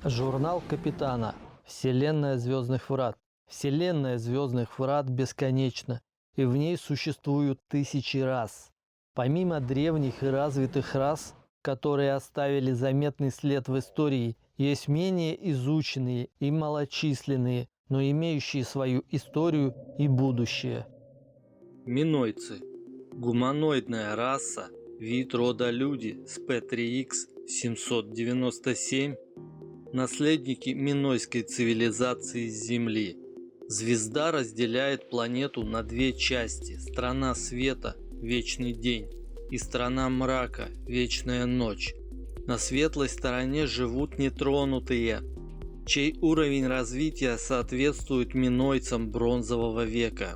Журнал Капитана. Вселенная звездных врат. Вселенная звездных врат бесконечна, и в ней существуют тысячи рас. Помимо древних и развитых рас, которые оставили заметный след в истории, есть менее изученные и малочисленные, но имеющие свою историю и будущее. Минойцы. Гуманоидная раса, вид рода люди, Sp3X 797, наследники минойской цивилизации с Земли. Звезда разделяет планету на две части: страна света, вечный день, и страна мрака, вечная ночь. На светлой стороне живут нетронутые, чей уровень развития соответствует минойцам бронзового века.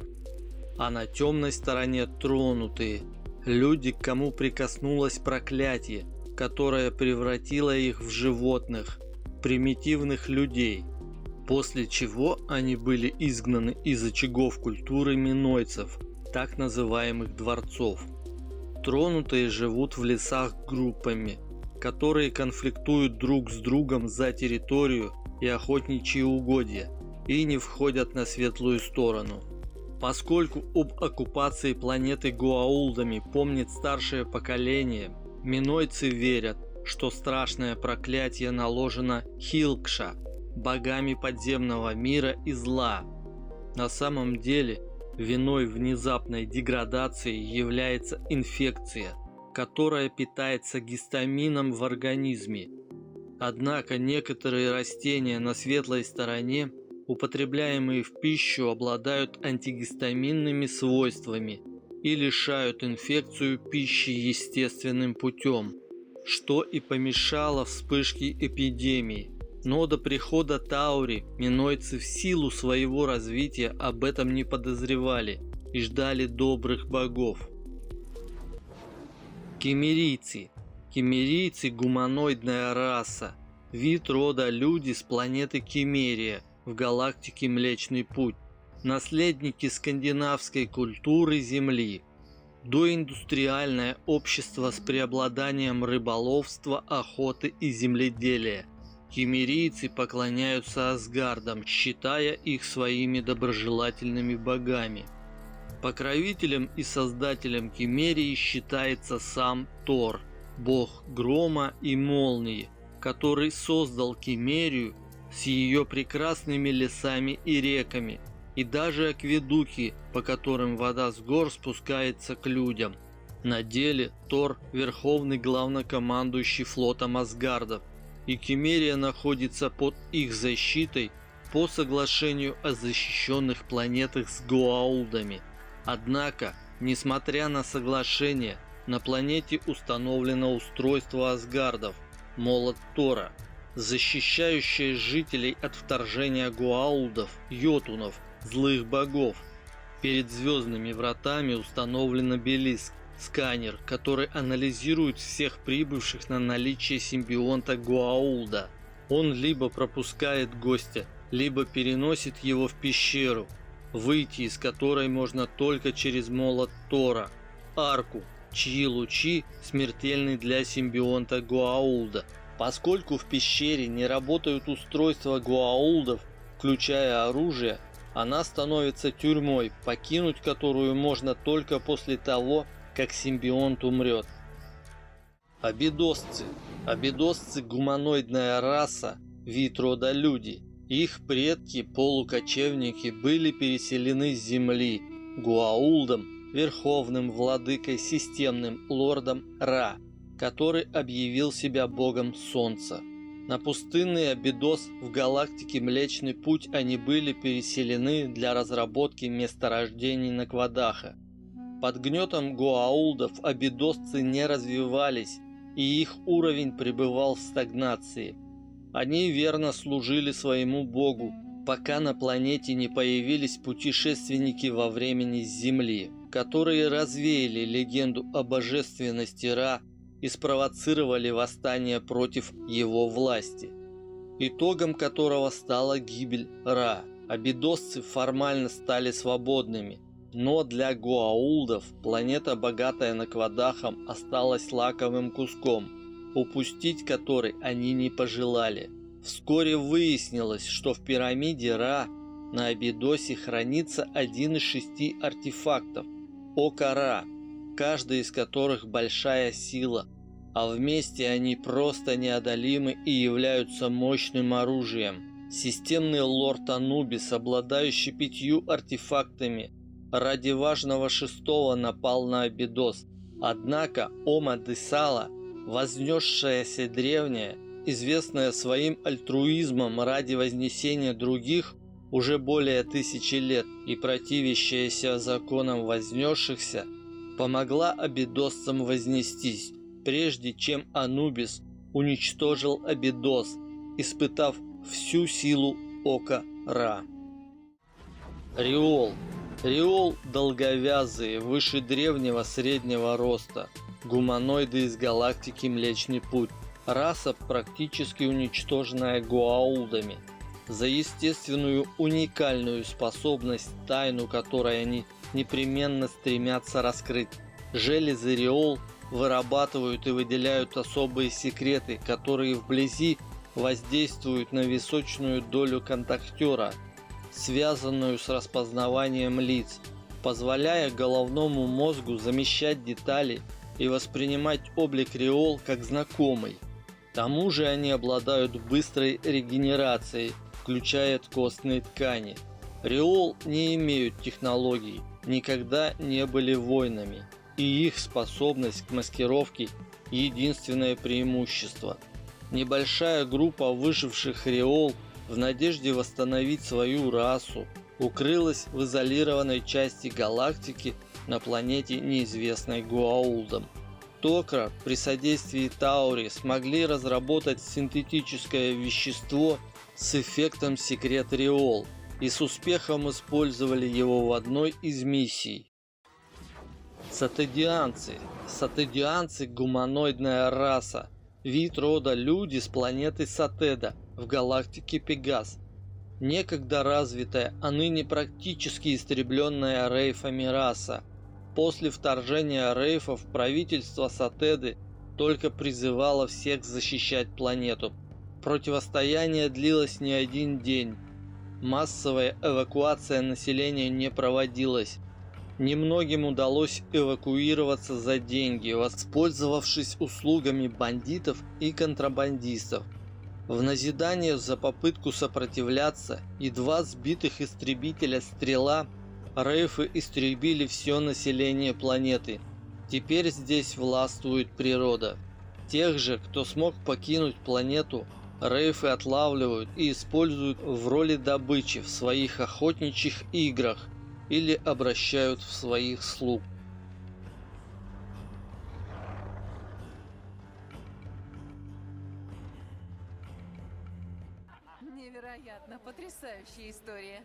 А на темной стороне тронутые, люди, к кому прикоснулось проклятие, которое превратило их в животных, примитивных людей, после чего они были изгнаны из очагов культуры минойцев, так называемых дворцов. Тронутые живут в лесах группами, которые конфликтуют друг с другом за территорию и охотничьи угодья и не входят на светлую сторону. Поскольку об оккупации планеты Гоa'улдами помнит старшее поколение, минойцы верят, что страшное проклятие наложено Хилкша, богами подземного мира и зла. На самом деле, виной внезапной деградации является инфекция, которая питается гистамином в организме. Однако некоторые растения на светлой стороне, употребляемые в пищу, обладают антигистаминными свойствами и лишают инфекцию пищи естественным путем, что и помешало вспышке эпидемии. Но до прихода Таури минойцы в силу своего развития об этом не подозревали и ждали добрых богов. Киммерийцы. Киммерийцы – гуманоидная раса, вид рода люди с планеты Киммерия в галактике Млечный Путь, наследники скандинавской культуры Земли. Доиндустриальное общество с преобладанием рыболовства, охоты и земледелия. Киммерийцы поклоняются Асгардам, считая их своими доброжелательными богами. Покровителем и создателем Киммерии считается сам Тор, бог грома и молнии, который создал Киммерию с ее прекрасными лесами и реками, и даже акведуки, по которым вода с гор спускается к людям. На деле Тор – верховный главнокомандующий флотом Асгардов, и Киммерия находится под их защитой по соглашению о защищенных планетах с Гоa'улдами. Однако, несмотря на соглашение, на планете установлено устройство Асгардов – молот Тора, защищающее жителей от вторжения Гоa'улдов, йотунов, злых богов. Перед звездными вратами установлен обелиск, сканер, который анализирует всех прибывших на наличие симбионта Гоa'улда. Он либо пропускает гостя, либо переносит его в пещеру, выйти из которой можно только через молот Тора, арку, чьи лучи смертельны для симбионта Гоa'улда. Поскольку в пещере не работают устройства Гоa'улдов, включая оружие, она становится тюрьмой, покинуть которую можно только после того, как симбионт умрет. Абидосцы. Абидосцы – гуманоидная раса, вид рода люди. Их предки, полукочевники, были переселены с Земли Гоa'улдом, верховным владыкой системным лордом Ра, который объявил себя богом Солнца. На пустынный Абидос в галактике Млечный Путь они были переселены для разработки месторождений Наквадаха. Под гнетом Гоa'улдов абидосцы не развивались, и их уровень пребывал в стагнации. Они верно служили своему богу, пока на планете не появились путешественники во времени с Земли, которые развеяли легенду о божественности Ра и спровоцировали восстание против его власти, итогом которого стала гибель Ра. Абидосцы формально стали свободными, но для Гоa'улдов планета, богатая Наквадахом, осталась лакомым куском, упустить который они не пожелали. Вскоре выяснилось, что в пирамиде Ра на Абидосе хранится один из 6 артефактов – Око Ра, каждый из которых большая сила, а вместе они просто неодолимы и являются мощным оружием. Системный лорд Анубис, обладающий 5 артефактами, ради важного 6-го напал на Абидос. Однако Ома Десала, вознесшаяся древняя, известная своим альтруизмом ради вознесения других уже более 1000 лет и противящаяся законам вознесшихся, помогла абидосцам вознестись, прежде чем Анубис уничтожил Абидос, испытав всю силу Ока Ра. Риол. Риол – долговязые, выше древнего среднего роста, гуманоиды из галактики Млечный Путь. Раса, практически уничтоженная Гоa'улдами, за естественную уникальную способность, тайну которой они непременно стремятся раскрыть. Железы Риол вырабатывают и выделяют особые секреты, которые вблизи воздействуют на височную долю контактера, связанную с распознаванием лиц, позволяя головному мозгу замещать детали и воспринимать облик Риол как знакомый. К тому же они обладают быстрой регенерацией, включая костные ткани. Риол не имеют технологий, никогда не были воинами, и их способность к маскировке – единственное преимущество. Небольшая группа выживших Риол в надежде восстановить свою расу укрылась в изолированной части галактики на планете, неизвестной Гоa'улдам. Токра при содействии Таури смогли разработать синтетическое вещество с эффектом секрет Риол и с успехом использовали его в одной из миссий. Сатедианцы. Сатедианцы – гуманоидная раса, вид рода люди с планеты Сатеда в галактике Пегас. Некогда развитая, а ныне практически истребленная рейфами раса. После вторжения рейфов правительство Сатеды только призывало всех защищать планету. Противостояние длилось не один день. Массовая эвакуация населения не проводилась. Немногим удалось эвакуироваться за деньги, воспользовавшись услугами бандитов и контрабандистов. В назидание за попытку сопротивляться и 2 сбитых истребителя «Стрела» рейфы истребили все население планеты. Теперь здесь властвует природа. Тех же, кто смог покинуть планету, рейфы отлавливают и используют в роли добычи в своих охотничьих играх или обращают в своих слуг. Невероятно, потрясающая история.